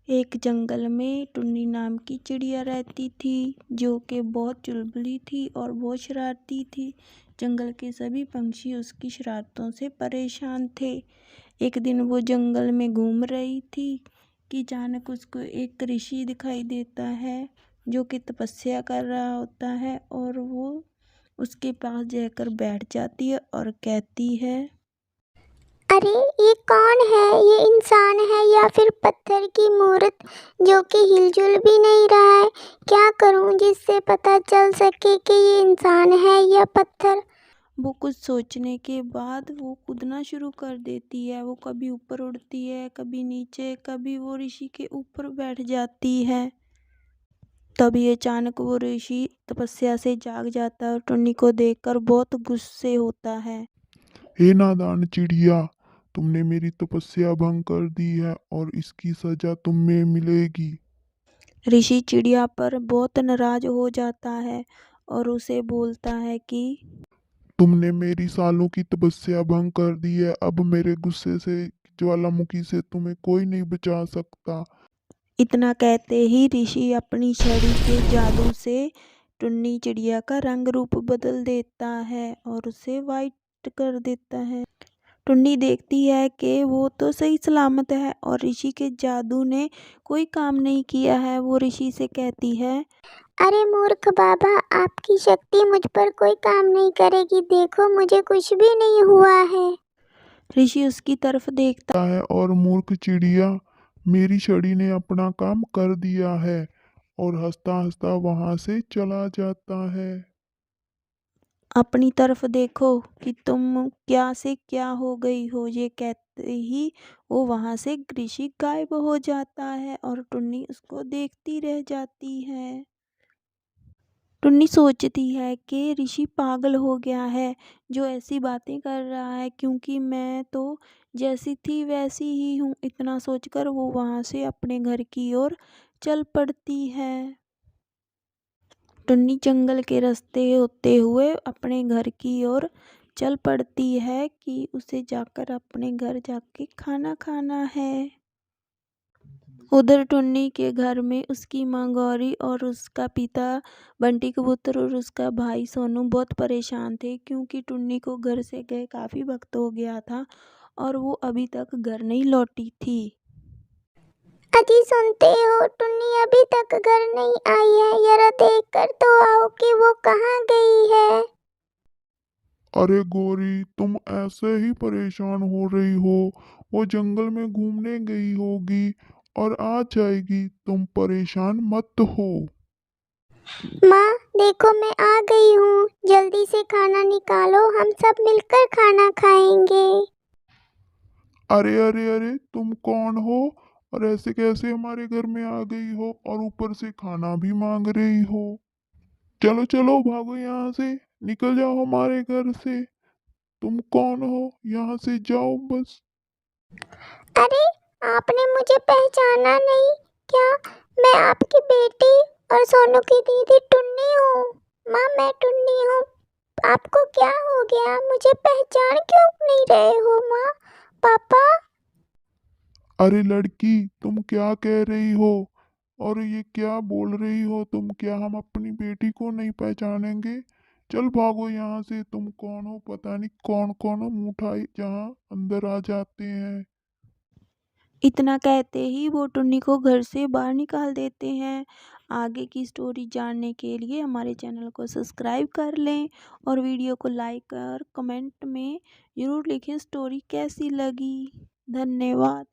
एक जंगल में टुन्नी नाम की चिड़िया रहती थी जो कि बहुत चुलबुली थी और बहुत शरारती थी। जंगल के सभी पंछी उसकी शरारतों से परेशान थे। एक दिन वो जंगल में घूम रही थी कि अचानक उसको एक ऋषि दिखाई देता है जो कि तपस्या कर रहा होता है और वो उसके पास जाकर बैठ जाती है और कहती है, अरे ये कौन है? ये इंसान है या फिर पत्थर की मूर्त जो कि हिलजुल भी नहीं रहा है? क्या करूं जिससे पता चल सके कि ये इंसान है या पत्थर? वो कुछ सोचने के बाद वो कूदना शुरू कर देती है। वो कभी ऊपर उड़ती है, कभी नीचे, कभी वो ऋषि के ऊपर बैठ जाती है। तभी अचानक वो ऋषि तपस्या से जाग जाता है और टुन्नी को देखकर बहुत गुस्से होता है। हे नादान चिड़िया, तुमने मेरी तपस्या भंग कर दी है और इसकी सजा तुम्हें मिलेगी। ऋषि चिड़िया पर बहुत नाराज हो जाता है और उसे बोलता है कि तुमने मेरी सालों की तपस्या भंग कर दी है। अब मेरे गुस्से से ज्वालामुखी से तुम्हें कोई नहीं बचा सकता। इतना कहते ही ऋषि अपनी छड़ी के जादू से टुन्नी चिड़िया का रंग रूप बदल देता है और उसे वाइट कर देता है। टुन्नी देखती है कि वो तो सही सलामत है और ऋषि के जादू ने कोई काम नहीं किया है। वो ऋषि से कहती है, अरे मूर्ख बाबा, आपकी शक्ति मुझ पर कोई काम नहीं करेगी। देखो मुझे कुछ भी नहीं हुआ है। ऋषि उसकी तरफ देखता है और मूर्ख चिड़िया, मेरी छड़ी ने अपना काम कर दिया है। और हंसता हंसता वहां से चला जाता है। अपनी तरफ देखो कि तुम क्या से क्या हो गई हो। ये कहते ही वो वहां से ऋषि गायब हो जाता है और टुन्नी उसको देखती रह जाती है। टुन्नी सोचती है कि ऋषि पागल हो गया है जो ऐसी बातें कर रहा है, क्योंकि मैं तो जैसी थी वैसी ही हूँ। इतना सोचकर वो वहां से अपने घर की ओर चल पड़ती है। टुन्नी जंगल के रास्ते होते हुए अपने घर की ओर चल पड़ती है कि उसे जाकर अपने घर जाके खाना खाना है। उधर टुन्नी के घर में उसकी माँ गौरी और उसका पिता बंटी कबूतर और उसका भाई सोनू बहुत परेशान थे, क्योंकि टुन्नी को घर से गए काफ़ी वक्त हो गया था और वो अभी तक घर नहीं लौटी थी। अजी सुनते हो, टुन्नी अभी तक घर नहीं आई है। जरा देख कर तो आओ कि वो कहाँ गई है। अरे गौरी, तुम ऐसे ही परेशान हो रही हो। वो जंगल में घूमने गई होगी और आ जाएगी। तुम परेशान मत हो। माँ देखो मैं आ गई हूँ। जल्दी से खाना निकालो, हम सब मिलकर खाना खाएंगे। अरे अरे अरे, तुम कौन हो और ऐसे कैसे हमारे घर में आ गई हो और ऊपर से खाना भी मांग रही हो? चलो चलो भागो यहाँ से। निकल जाओ हमारे घर से। तुम कौन हो? यहाँ से जाओ बस। अरे आपने मुझे पहचाना नहीं क्या? मैं आपकी बेटी और सोनू की दीदी टुन्नी हूँ। माँ मैं टुन्नी हूँ। आपको क्या हो गया? मुझे पहचान क्यों नहीं रहे हो माँ पापा? अरे लड़की, तुम क्या कह रही हो और ये क्या बोल रही हो तुम? क्या हम अपनी बेटी को नहीं पहचानेंगे? चल भागो यहाँ से। तुम कौन हो? पता नहीं कौन कौन मुंह उठाई जहाँ अंदर आ जाते हैं। इतना कहते ही वो टुन्नी को घर से बाहर निकाल देते हैं। आगे की स्टोरी जानने के लिए हमारे चैनल को सब्सक्राइब कर लें और वीडियो को लाइक और कमेंट में ज़रूर लिखें स्टोरी कैसी लगी। धन्यवाद।